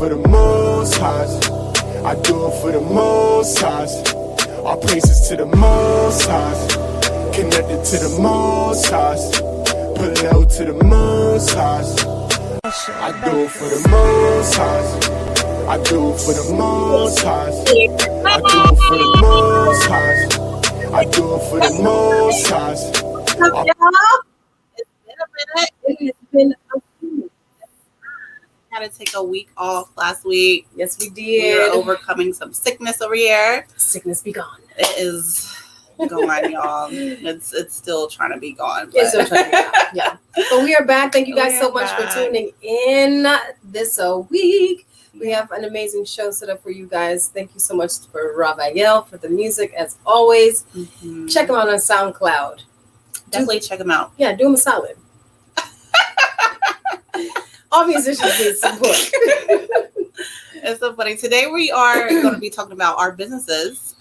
for the most highs. I do it for the most highs. All praises to the most highs. Connected to the most highs. Put low to the most highs. I do it for the most highs. I do it for the most highs. I do it for the most highs. I do it for the most highs. It's been a minute. Had to take a week off last week. Yes, we did. We are overcoming some sickness over here. Sickness be gone. It is gone, y'all. It's still trying to be gone. It's still trying to be gone. Yeah. But we are back. Thank you guys so much back. for tuning in this week. We have an amazing show set up for you guys. Thank you so much for Raphael for the music, as always. Mm-hmm. Check him out on SoundCloud. Definitely check him out. Yeah, do him a solid. All musicians need support. It's so funny. Today we are going to be talking about our businesses,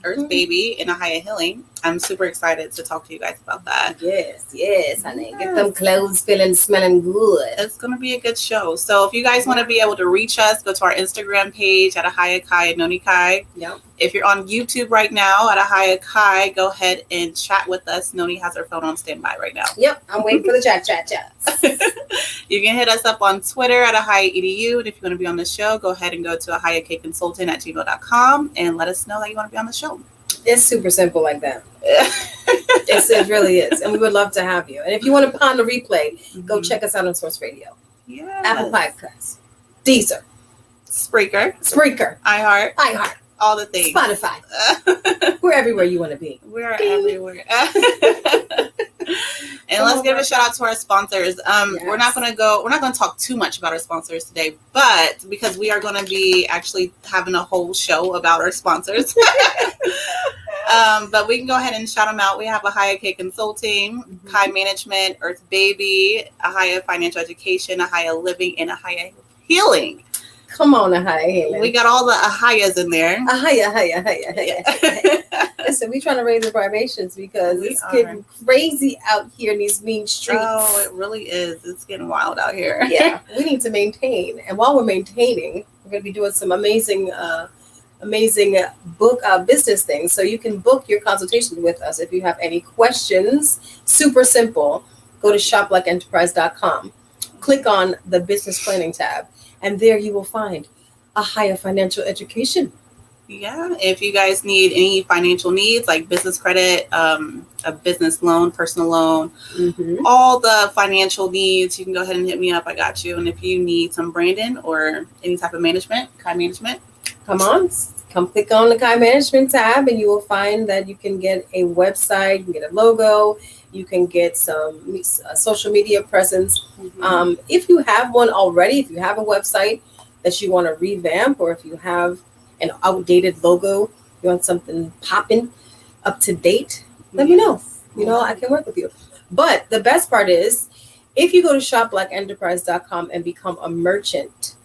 Earth Baby and Ahava Healing. I'm super excited to talk to you guys about that. Yes, honey. Get them clothes smelling good. It's going to be a good show. So if you guys want to be able to reach us, go to our Instagram page at Ahava and Noni. Yep. If you're on YouTube right now at Ahava, go ahead and chat with us. Noni has her phone on standby right now. Yep, I'm waiting for the chat. You can hit us up on Twitter at Ahava.edu. And if you want to be on the show, go ahead and go to AhayaCakeConsultant@gmail.com and let us know that you want to be on the show. It's super simple like that. It really is. And we would love to have you. And if you want to pond the replay, go check us out on Source Radio. Yes. Apple Podcasts. Deezer. Spreaker. iHeart. All the things. Spotify. We're everywhere you want to be. We're everywhere. And let's give a shout out to our sponsors. Yes. We're not going to talk too much about our sponsors today, but because we are going to be actually having a whole show about our sponsors. But we can go ahead and shout them out. We have Ahava Cake Consulting, Kai Management, Earth Baby, Ahava Financial Education, Ahava Living, and Ahava Healing. Come on, Ahava Healing. We got all the Ahayas in there. Ahaya. Listen, we're trying to raise the vibrations because it's getting crazy out here in these mean streets. Oh, it really is. It's getting wild out here. Yeah, we need to maintain. And while we're maintaining, we're going to be doing some amazing book business things. So you can book your consultation with us if you have any questions. Super simple. Go to shoplikeenterprise.com. Click on the business planning tab. And there you will find Ahava Financial Education. Yeah, if you guys need any financial needs like business credit, a business loan, personal loan, all the financial needs, you can go ahead and hit me up. I got you. And if you need some branding or any type of management, Kai Management, come click on the Kai Management tab and you will find that you can get a website, you can get a logo, you can get some social media presence. If you have one already, if you have a website that you want to revamp, or if you have an outdated logo, you want something popping, up to date, let me know. I can work with you. But the best part is, if you go to shoplikeenterprise.com and become a merchant,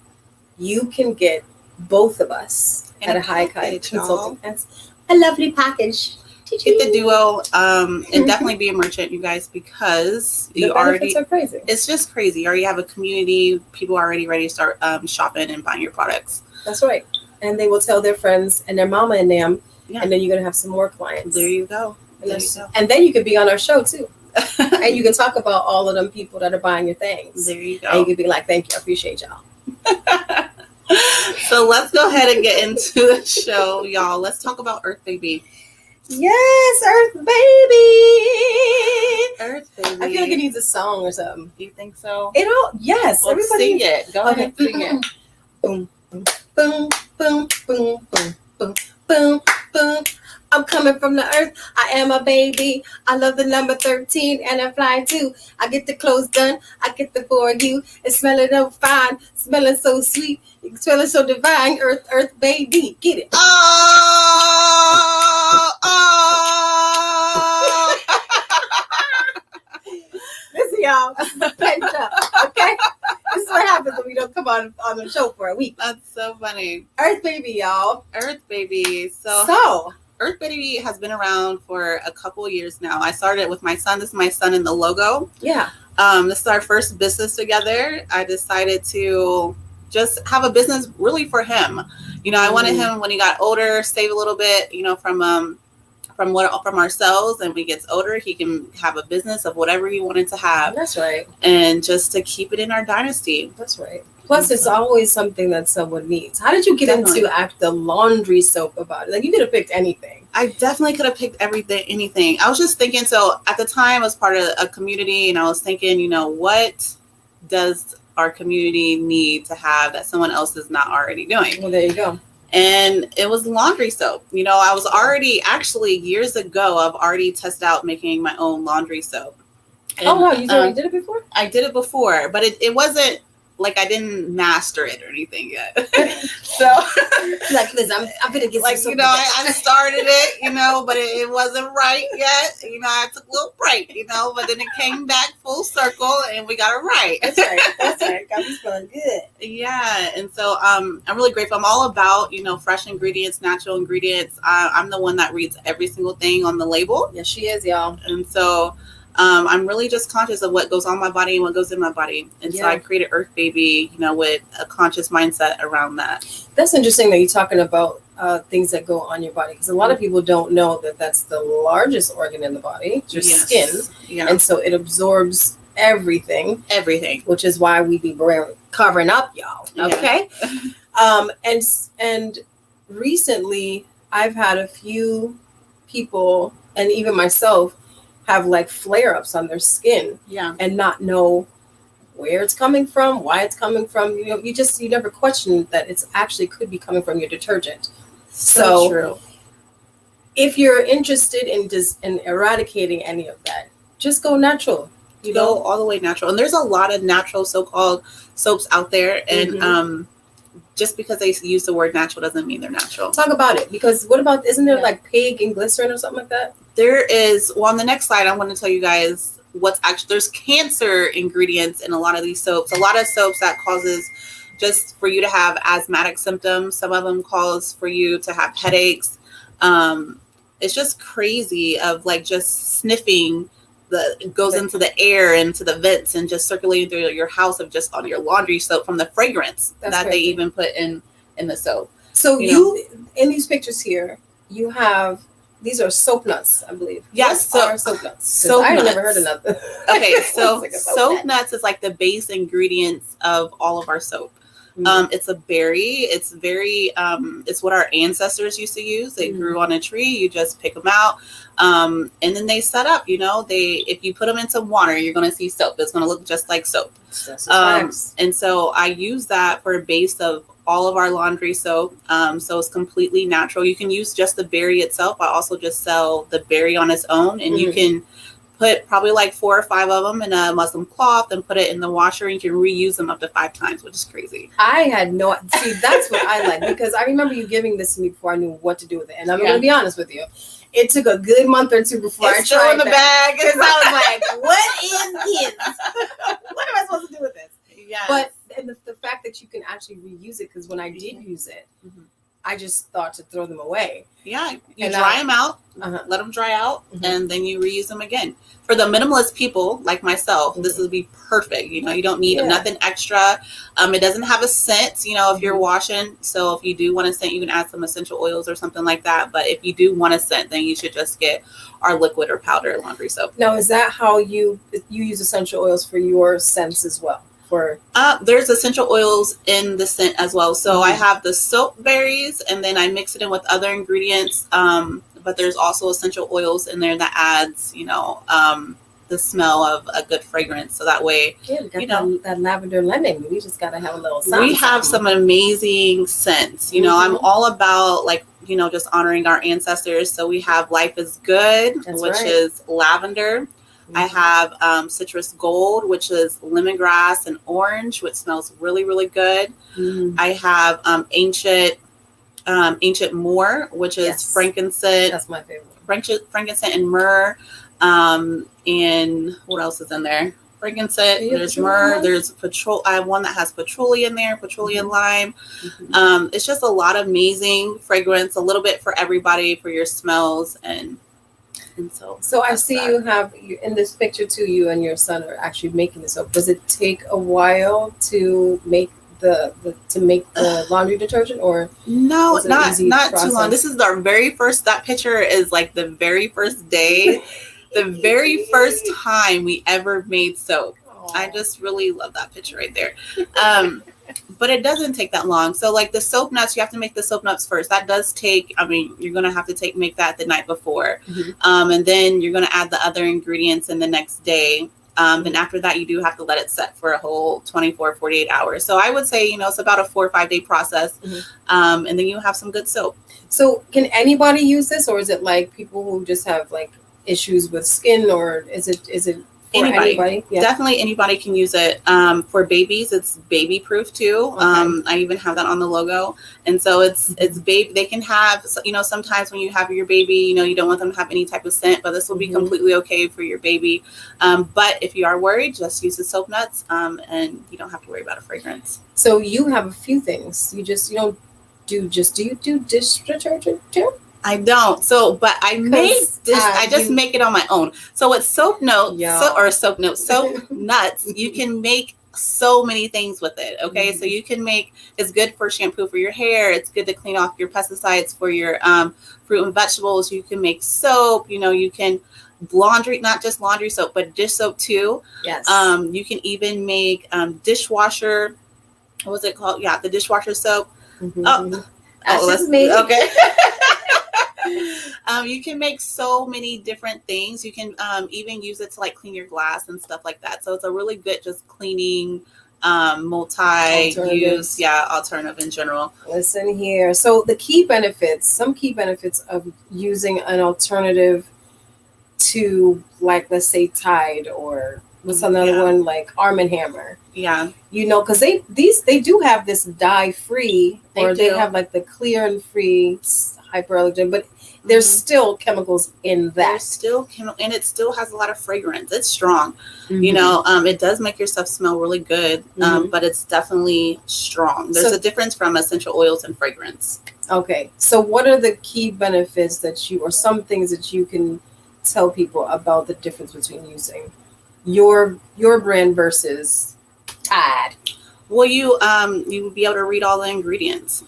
you can get both of us at Ahava Consulting. That's a lovely package. Get the duo and definitely be a merchant, you guys, because the benefits are crazy. It's just crazy. You already have a community. People are already ready to start shopping and buying your products. That's right. And they will tell their friends and their mama and them. Yeah. And then you're going to have some more clients. There you go. And then you could be on our show too. And you can talk about all of them people that are buying your things. There you go. And you could be like, thank you. I appreciate y'all. So let's go ahead and get into the show, y'all. Let's talk about Earth Baby. Yes, Earth Baby. Earth Baby. I feel like it needs a song or something. Do you think so? Yes. Well, everybody sing it. Go ahead, sing it. Boom, boom, boom, boom, boom, boom, boom, boom, boom. I'm coming from the earth. I am a baby. I love the number 13 and I fly too. I get the clothes done. I get the for you. It's smelling so fine. Smelling so sweet. Smelling so divine. Earth baby. Get it. Oh. Listen, y'all. Pent up. Okay? This is what happens when we don't come on the show for a week. That's so funny. Earth Baby, y'all. Earth Baby. So Earth Baby has been around for a couple of years now. I started with my son. This is my son in the logo. Yeah. This is our first business together. I decided to just have a business really for him. You know, I wanted him when he got older, save a little bit, you know, from ourselves, and when he gets older, he can have a business of whatever he wanted to have. That's right. And just to keep it in our dynasty. That's right. Plus, it's always something that someone needs. How did you get into the laundry soap about it? Like, you could have picked anything. I definitely could have picked anything. I was just thinking, so at the time I was part of a community, and I was thinking, you know, what does our community need to have that someone else is not already doing? Well, there you go. And it was laundry soap. You know, I was already, actually years ago, I've already tested out making my own laundry soap. And, oh, wow, you already did it before? I did it before, but it wasn't like I didn't master it or anything yet. So like, listen, I'm gonna get like, some you know, I started it, you know, but it wasn't right yet. You know, I took a little break, you know, but then it came back full circle and we got it right. That's right. That's right. Got me feeling good. Yeah. And so I'm really grateful. I'm all about, you know, fresh ingredients, natural ingredients. I'm the one that reads every single thing on the label. Yes, she is, y'all. And so I'm really just conscious of what goes on my body and what goes in my body. And so I created Earth Baby, you know, with a conscious mindset around that. That's interesting that you're talking about things that go on your body, because a lot of people don't know that that's the largest organ in the body, your skin. Yeah. And so it absorbs everything, which is why we be covering up, y'all. Okay. Yeah. And recently I've had a few people, and even myself, have like flare-ups on their skin, and not know where it's coming from, why it's coming from. You know, you never question that it's actually could be coming from your detergent. So true. If you're interested in eradicating any of that, just go natural. You go all the way natural. And there's a lot of natural so-called soaps out there, and just because they use the word natural doesn't mean they're natural. Talk about it, because isn't there like pig and glycerin or something like that? There is. Well, on the next slide, I'm going to tell you guys there's cancer ingredients in a lot of these soaps. A lot of soaps that causes just for you to have asthmatic symptoms. Some of them cause for you to have headaches. It's just crazy of like just sniffing it goes into the air, into the vents, and just circulating through your house of just on your laundry soap from the fragrance that they even put in the soap. So you in these pictures here, you have, these are soap nuts, I believe. Yes, are soap nuts. I never heard of nothing. Okay, so like soap nuts is like the base ingredients of all of our soap. It's a berry. It's very, it's what our ancestors used to use. They grew on a tree. You just pick them out. And then they set up, you know, if you put them in some water, you're going to see soap. It's going to look just like soap. And so I use that for a base of all of our laundry soap. So it's completely natural. You can use just the berry itself. I also just sell the berry on its own, and you can put probably like 4 or 5 of them in a muslin cloth and put it in the washer, and you can reuse them up to 5 times, which is crazy. I had that's what I like, because I remember you giving this to me before I knew what to do with it. And I'm going to be honest with you. It took a good month or two before I tried in the bag. Because I was like, what is this? What am I supposed to do with this? Yeah. But the fact that you can actually reuse it, because when I did use it, I just thought to throw them away. Yeah, you dry them out, let them dry out, and then you reuse them again. For the minimalist people like myself, this would be perfect. You know, you don't need nothing extra. It doesn't have a scent, you know, if you're washing. So if you do want a scent, you can add some essential oils or something like that. But if you do want a scent, then you should just get our liquid or powder laundry soap. Now, is that how you use essential oils for your scents as well? There's essential oils in the scent as well. So I have the soap berries, and then I mix it in with other ingredients. But there's also essential oils in there that adds, you know, the smell of a good fragrance. So that way, we got that lavender lemon. We just got to have a little something. We have some amazing scents. You know, I'm all about, like, you know, just honoring our ancestors. So we have Life is Good, which is lavender. I have citrus gold, which is lemongrass and orange, which smells really, really good. I have ancient myrrh, which is frankincense. That's my favorite. Frankincense and myrrh. And what else is in there? Frankincense. There's myrrh. There's patchouli. I have one that has patchouli in there. Patchouli and lime. It's just a lot of amazing fragrance. A little bit for everybody, for your smells and so I see you have in this picture too. You and your son are actually making this soap. Does it take a while to make the to make the laundry detergent, or no, was it an not easy too process? long. This is our very first. That picture is like the very first day, the very first time we ever made soap. I just really love that picture right there. But it doesn't take that long. So like the soap nuts, you have to make the soap nuts first. That does take, I mean, you're going to have to make that the night before. And then you're going to add the other ingredients in the next day. And after that, you do have to let it set for a whole 24, 48 hours. So I would say, it's about a 4 or 5 day process. And then you have some good soap. So can anybody use this, or is it like people who just have like issues with skin, or is it for anybody? Yeah. Definitely anybody can use it. For babies, it's baby proof too. Okay. I even have that on the logo. And so it's baby. They can have, sometimes when you have your baby, you don't want them to have any type of scent, but this will be completely okay for your baby. But if you are worried, just use the soap nuts, and you don't have to worry about a fragrance. So you have a few things. Do you do dish detergent too? I don't. So, but I make this. I just make it on my own. So with soap nuts, you can make so many things with it. Okay. So you can make, it's good for shampoo for your hair. It's good to clean off your pesticides for your fruit and vegetables. You can make soap, you can laundry, not just laundry soap, but dish soap too. Yes. You can even make dishwasher. What was it called? Yeah. The dishwasher soap. That's me. Okay. You can make so many different things. You can even use it to like clean your glass and stuff like that. So it's a really good just cleaning multi-use alternative in general. Listen here. So some key benefits of using an alternative to, like, let's say Tide, or what's another one, like Arm & Hammer. Yeah. Because they do have this dye-free, or they have like the clear and free hyperallergen, but there's still chemicals in that. There's still and it still has a lot of fragrance. It's strong. It does make your stuff smell really good, but it's definitely strong. There's a difference from essential oils and fragrance. Okay. So what are the key benefits or some things that you can tell people about the difference between using your brand versus Tide? Well, you will be able to read all the ingredients.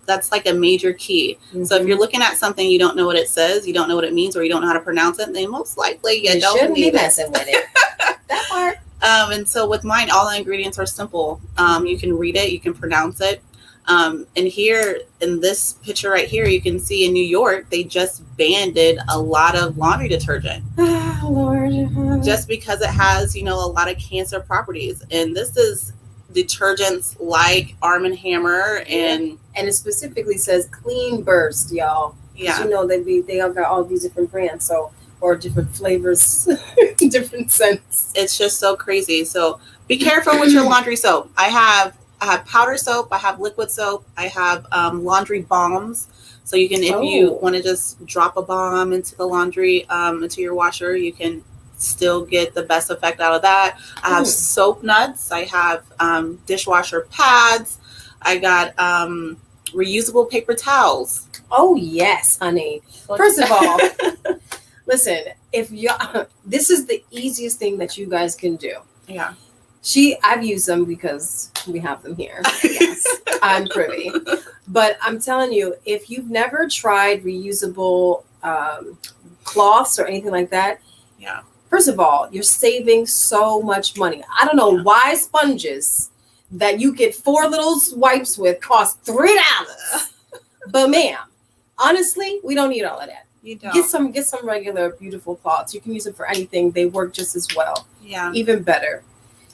That's like a major key. So if you're looking at something, you don't know what it says, you don't know what it means, or you don't know how to pronounce it, then most likely you don't shouldn't need be messing with it. That part. And so with mine, all the ingredients are simple. You can read it, you can pronounce it. And here in this picture right here, you can see in New York, they just banned a lot of laundry detergent. Oh, Lord. Just because it has, a lot of cancer properties. And this is detergents like Arm & Hammer, and it specifically says Clean Burst, y'all. Yeah. They all got all these different brands, or different flavors, different scents. It's just so crazy. So be careful with your laundry soap. I have powder soap, I have liquid soap, I have laundry bombs. So you can, if you want to just drop a bomb into the laundry, into your washer, you can still get the best effect out of that. I have soap nuts. I have dishwasher pads. I got reusable paper towels. Oh yes, honey. First of all, listen, this is the easiest thing that you guys can do. Yeah. I've used them because we have them here. Yes, I'm privy. But I'm telling you, if you've never tried reusable cloths or anything like that, yeah. First of all, you're saving so much money. I don't know why sponges that you get 4 little wipes with cost $3. But ma'am, honestly, we don't need all of that. You don't. Get some regular beautiful cloths. You can use them for anything. They work just as well. Yeah. Even better.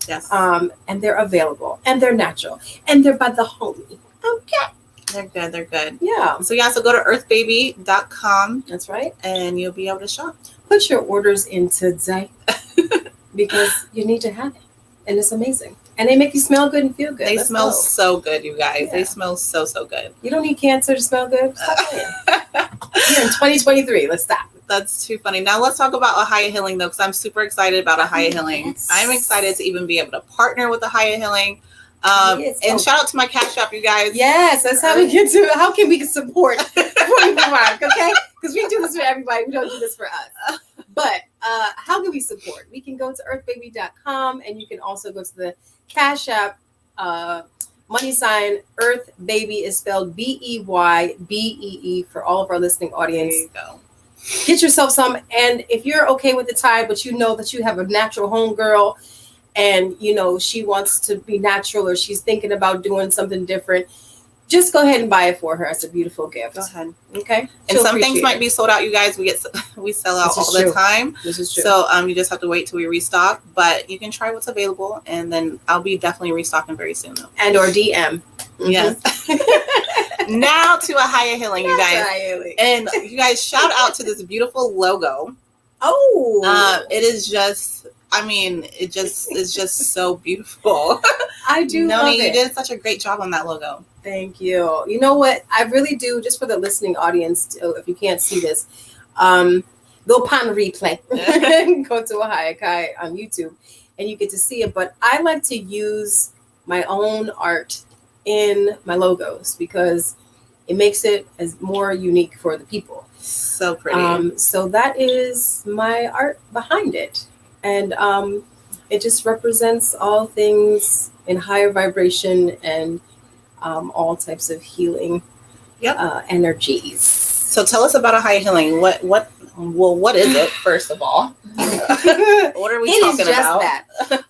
Yes. And they're available, and they're natural, and they're by the homie. Okay. They're good. Yeah. So go to earthbaby.com. That's right. And you'll be able to shop. Put your orders in today because you need to have it. And it's amazing. And they make you smell good and feel good. They smell so good, you guys. Yeah. They smell so good. You don't need cancer to smell good. Stop playing. Here in 2023. Let's stop. That's too funny. Now let's talk about Ahava Healing, though, because I'm super excited about Ahava Healing. Yes. I'm excited to even be able to partner with Ahava Healing. And shout out to my Cash App, you guys. Yes, that's how we get to. How can we support Mark? Okay, because we do this for everybody. We don't do this for us. But how can we support? We can go to earthbaby.com, and you can also go to the Cash App money sign Earth Baby is spelled BEYBEE for all of our listening audience. There you go. Get yourself some, and if you're okay with the tide, but you know that you have a natural homegirl, and you know she wants to be natural, or she's thinking about doing something different, just go ahead and buy it for her as a beautiful gift. Go ahead. Okay. And She'll some things appreciate might it. be sold out, you guys. We sell out This is all the true. time. This is true. So you just have to wait till we restock. But you can try what's available, and then I'll be definitely restocking very soon, though. And or DM. Yes. Now to a higher healing, you guys. Right. And you guys, shout out to this beautiful logo. Oh, It is just, I mean, it's just so beautiful. I do love Noni, you it. did such a great job on that logo. Thank you. You know what? I really do, just for the listening audience, if you can't see this, go upon replay. Go to Ahava Kai on YouTube and you get to see it. But I like to use my own art in my logos because it makes it as more unique for the people. So pretty. So that is my art behind it. And it just represents all things in higher vibration and all types of healing energies. So tell us about a higher healing. What is it, first of all? What are we It talking is just about? that.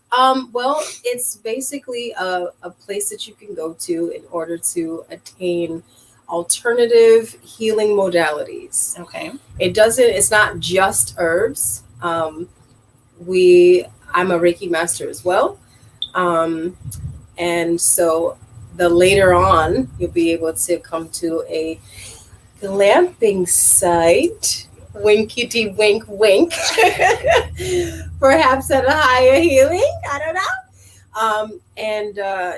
Well, it's basically a place that you can go to in order to attain alternative healing modalities. Okay. It's not just herbs. I'm a Reiki master as well. And so the later on, you'll be able to come to a glamping site. Winkety wink wink. Perhaps at a higher healing. I don't know. And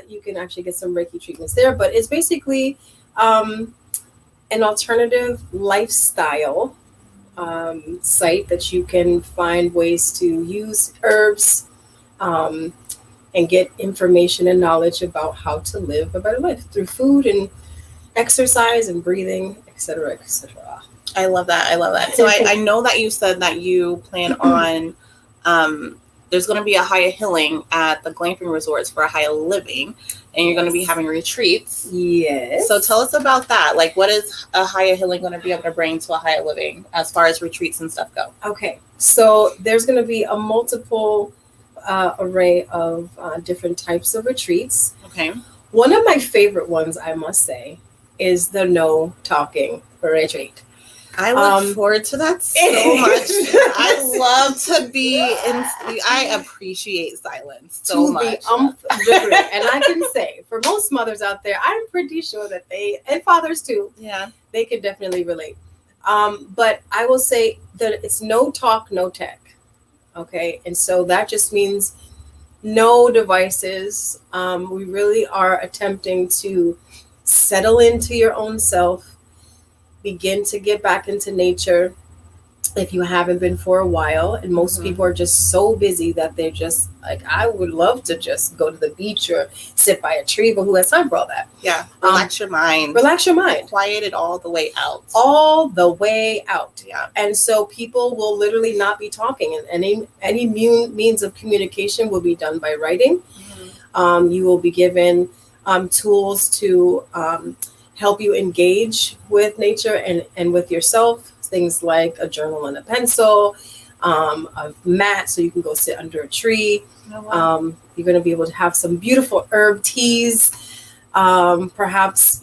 you can actually get some Reiki treatments there. But it's basically an alternative lifestyle site that you can find ways to use herbs and get information and knowledge about how to live a better life through food and exercise and breathing, etc., etc. I love that. So I know that you said that you plan on there's going to be a higher healing at the glamping resorts for a higher living, and you're going to be having retreats. Yes. So tell us about that. Like, what is a higher healing going to be able to bring to a higher living as far as retreats and stuff go? Okay. So there's going to be a multiple array of different types of retreats. Okay. One of my favorite ones, I must say, is the no talking retreat. I look forward to that so much. I love to be I appreciate silence so much. And I can say, for most mothers out there, I'm pretty sure that and fathers too, they could definitely relate. But I will say that it's no talk, no tech. Okay. And so that just means no devices. We really are attempting to settle into your own self. Begin to get back into nature if you haven't been for a while. And most people are just so busy that they're just like, I would love to just go to the beach or sit by a tree, but who has time for all that? Yeah. Relax your mind. Relax your mind. Quiet it all the way out. All the way out. Yeah. And so people will literally not be talking, and any means of communication will be done by writing. You will be given tools to help you engage with nature and with yourself. Things like a journal and a pencil, a mat so you can go sit under a tree. Oh, wow. You're going to be able to have some beautiful herb teas. Perhaps,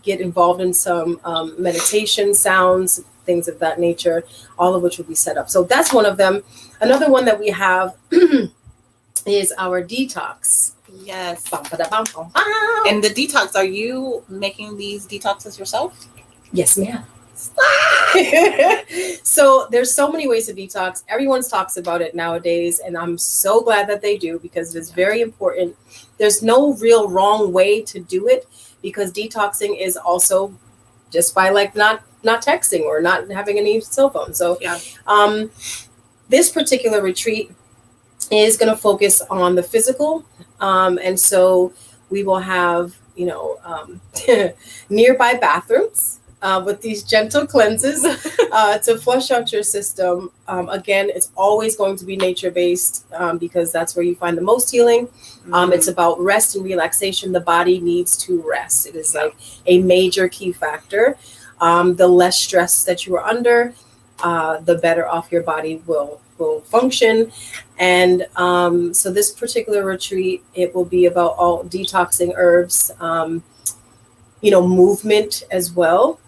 get involved in some meditation sounds, things of that nature, all of which will be set up. So that's one of them. Another one that we have is our detox. Yes. And And the detox, are you making these detoxes yourself? yes, ma'am. So there's so many ways to detox. Everyone talks about it nowadays, and I'm so glad that they do because it's very important. There's no real wrong way to do it because detoxing is also just by not texting or not having any cell phone. So this particular retreat is going to focus on the physical. And so we will have, nearby bathrooms. with these gentle cleanses to flush out your system. Again, it's always going to be nature-based because that's where you find the most healing. It's about rest and relaxation. The body needs to rest. It is like a major key factor. The less stress that you are under, the better off your body will function. And so this particular retreat, it will be about all detoxing herbs, movement as well.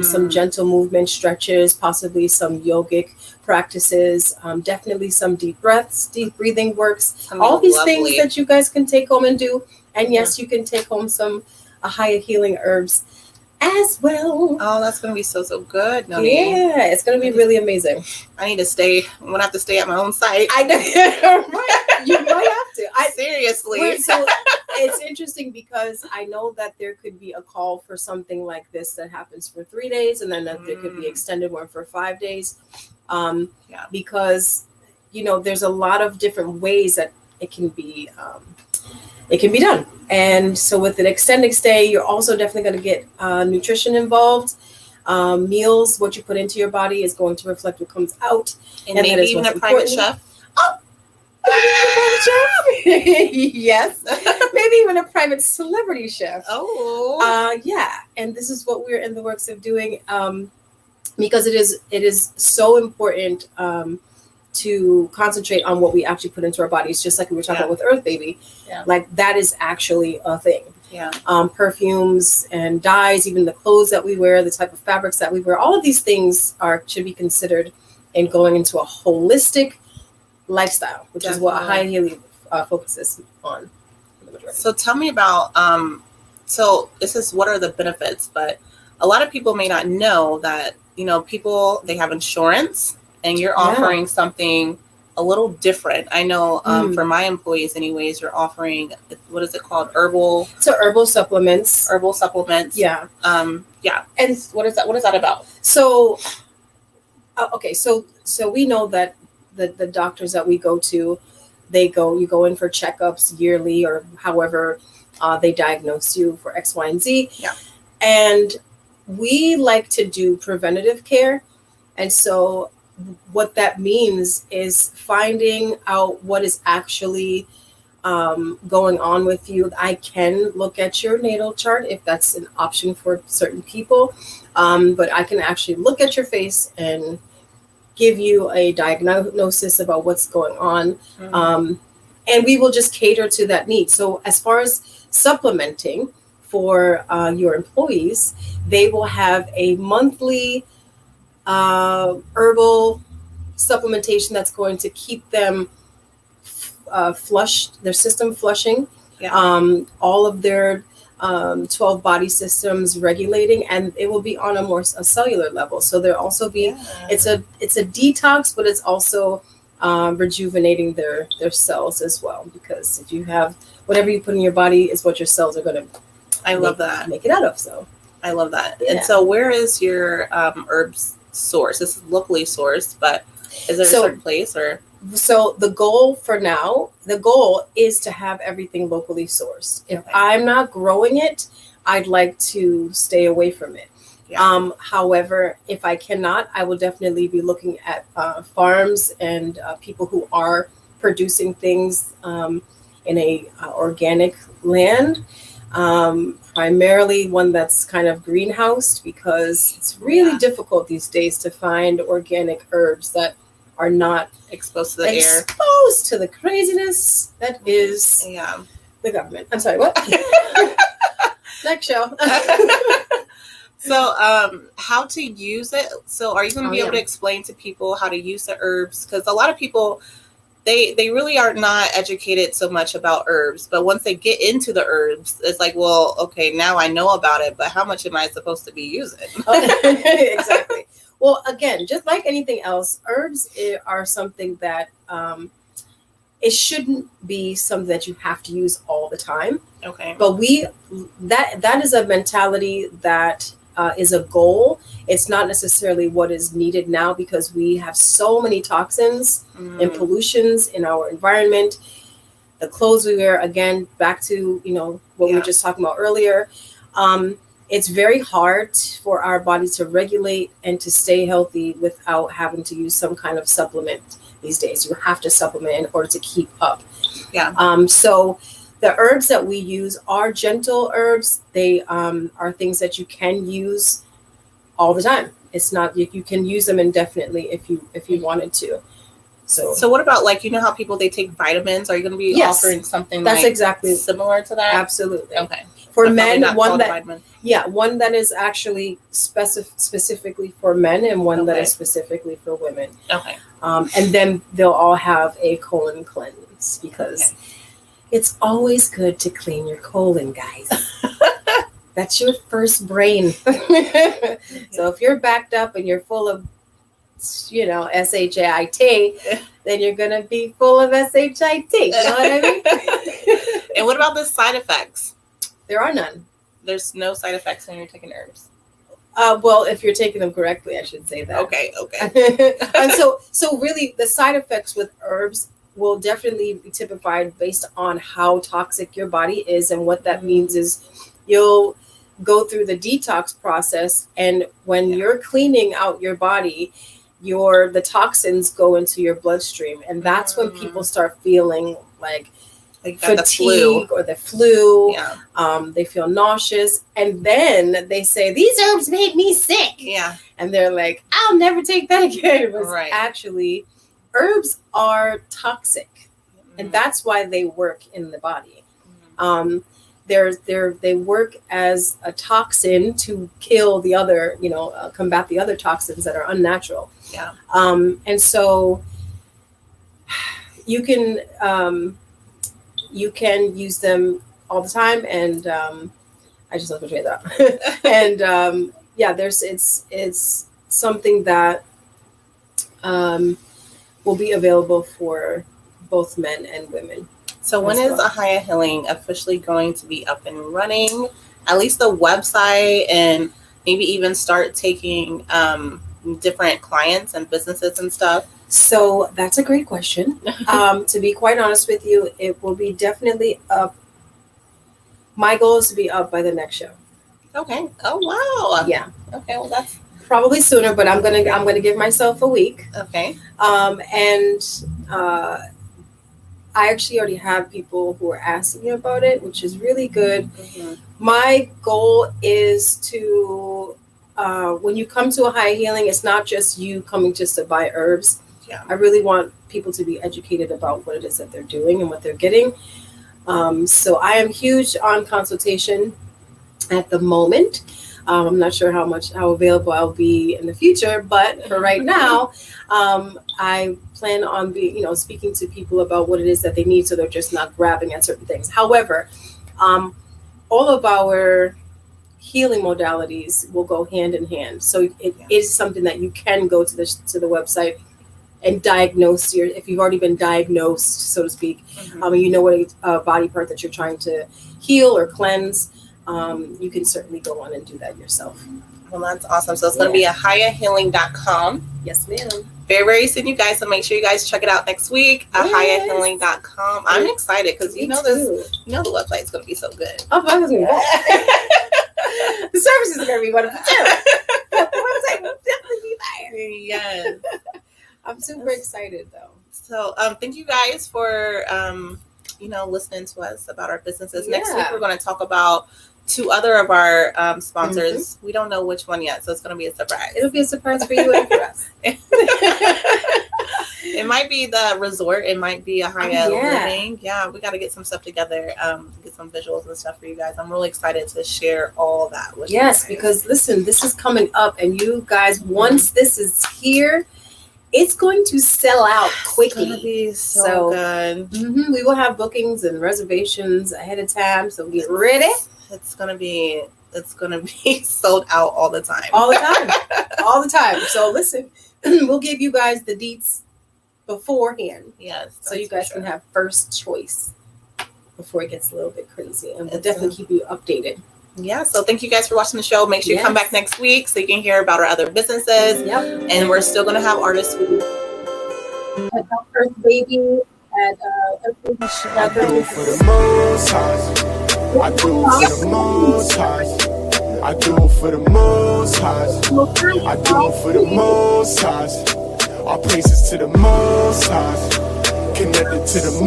Some gentle movement, stretches, possibly some yogic practices, definitely some deep breaths, deep breathing works. All these things that you guys can take home and do. And yes, you can take home some higher healing herbs as well. Oh, that's going to be so good, Noni. Yeah, it's going to be really amazing. I need to stay. I'm going to have to stay at my own site. I know. Right. You might have to. Seriously. So it's interesting because I know that there could be a call for something like this that happens for 3 days, and then that there could be extended one for 5 days. Because, there's a lot of different ways that it can be done. And so with an extended stay, you're also definitely going to get nutrition involved. Meals, what you put into your body is going to reflect what comes out. And maybe even a private chef. Oh, maybe a private chef. Yes. Maybe even a private celebrity chef. Oh. Yeah. And this is what we're in the works of doing because it is so important to concentrate on what we actually put into our bodies, just like we were talking about with Earth Baby. Yeah. Like that is actually a thing. Yeah. Perfumes and dyes, even the clothes that we wear, the type of fabrics that we wear, all of these things should be considered in going into a holistic lifestyle, which is what High Healing focuses on. So tell me about, so this is what are the benefits, but a lot of people may not know that, people, they have insurance, and you're offering something a little different. I know for my employees anyways, you're offering, what is it called? So herbal supplements. Herbal supplements. Yeah. Yeah. And what is that? What is that about? So, okay. So we know that the doctors that we go to, you go in for checkups yearly or however they diagnose you for X, Y, and Z. Yeah. And we like to do preventative care. And so what that means is finding out what is actually going on with you. I can look at your natal chart if that's an option for certain people, but I can actually look at your face and give you a diagnosis about what's going on, and we will just cater to that need. So as far as supplementing for your employees, they will have a monthly herbal supplementation that's going to keep them flushed, their system flushing, all of their 12 body systems regulating, and it will be on a cellular level. So there also be it's a detox, but it's also rejuvenating their cells as well, because if you have whatever you put in your body is what your cells are going to make it out of. So I love that. And so where is your herbs source? This is locally sourced, but is there a certain place or? So the goal is to have everything locally sourced. If I'm not growing it, I'd like to stay away from it. Yeah. However, if I cannot, I will definitely be looking at farms and people who are producing things in a organic land. Primarily one that's kind of greenhoused, because it's really difficult these days to find organic herbs that are not exposed to the air, exposed to the craziness that is the government. I'm sorry, what? Next show. So how to use it. So are you going to be able to explain to people how to use the herbs? Because a lot of people, they really are not educated so much about herbs, but once they get into the herbs, it's like, well, okay, now I know about it, but how much am I supposed to be using? Exactly. Well, again, just like anything else, herbs are something that it shouldn't be something that you have to use all the time. Okay. But that is a mentality that is a goal. It's not necessarily what is needed now, because we have so many toxins and pollutions in our environment. The clothes we wear, again, back to what we were just talking about earlier. it's very hard for our body to regulate and to stay healthy without having to use some kind of supplement these days. You have to supplement in order to keep up. Yeah. So the herbs that we use are gentle herbs. They are things that you can use all the time. It's not, you can use them indefinitely if you wanted to. So what about, like, you know how people, they take vitamins? Are you going to be Yes. offering something That's like similar similar to that? Absolutely. Okay. For So men, probably not one called that vitamin. one that is actually specifically for men, and one that Okay. is specifically for women. Okay. And then they'll all have a colon cleanse, because it's always good to clean your colon, guys. That's your first brain. So if you're backed up and you're full of, SHIT, then you're going to be full of SHIT. You know what I mean? And what about the side effects? There are none. There's no side effects when you're taking herbs. Well, if you're taking them correctly, I should say that. Okay. And so really the side effects with herbs will definitely be typified based on how toxic your body is. And what that means is you'll go through the detox process, and when you're cleaning out your body, the toxins go into your bloodstream, and that's when people start feeling like fatigue or the flu. Yeah. They feel nauseous, and then they say, these herbs made me sick. Yeah. And they're like, I'll never take that again. But Right. actually, herbs are toxic, and that's why they work in the body. They work as a toxin to kill the other, combat the other toxins that are unnatural. Yeah. And so you can use them all the time, and I just love to say that. And it's something that will be available for both men and women. So when is Ahava Healing officially going to be up and running? At least the website, and maybe even start taking different clients and businesses and stuff? So that's a great question. To be quite honest with you, it will be definitely up. My goal is to be up by the next show. Okay. Oh wow. Yeah. Okay. Well, that's probably sooner, but I'm gonna give myself a week. Okay. I actually already have people who are asking me about it, which is really good. Mm-hmm. My goal is to, when you come to Ahava Healing, it's not just you coming just to buy herbs. Yeah. I really want people to be educated about what it is that they're doing and what they're getting. So I am huge on consultation at the moment. I'm not sure how available I'll be in the future, but for right now, I plan on speaking to people about what it is that they need, so they're just not grabbing at certain things. However, all of our healing modalities will go hand in hand. So it is something that you can go to the website and diagnose if you've already been diagnosed, so to speak. You know what body part that you're trying to heal or cleanse. You can certainly go on and do that yourself. Well, that's awesome. So it's going to be ahavahealing.com. Yes, ma'am. Very, very soon, you guys. So make sure you guys check it out next week. Yes. ahavahealing.com. I'm excited because the website's going to be so good. Oh, my husband. The services are going to be wonderful too. The website will definitely be there. Yes. I'm super excited though. So thank you guys for listening to us about our businesses. Next week we're going to talk about 2 other of our sponsors. Mm-hmm. We don't know which one yet, so it's going to be a surprise. It'll be a surprise for you and for us. It might be the resort. It might be Ahava Living. Yeah, we got to get some stuff together, get some visuals and stuff for you guys. I'm really excited to share all that with you guys. Because listen, this is coming up, and you guys, once this is here, it's going to sell out quickly. It's going to be so good. Mm-hmm, we will have bookings and reservations ahead of time, so get ready. It's gonna be sold out all the time. All the time. So listen, we'll give you guys the deets beforehand. Yes. So you guys can have first choice before it gets a little bit crazy, and we'll definitely keep you updated. Yeah. So thank you guys for watching the show. Make sure you come back next week so you can hear about our other businesses. Yep. And we're still gonna have artists who at our first baby at I do for the most high. I do for the most high. I do it for the most highs. I do it for the most highs. All praises to the most highs. Connected to the most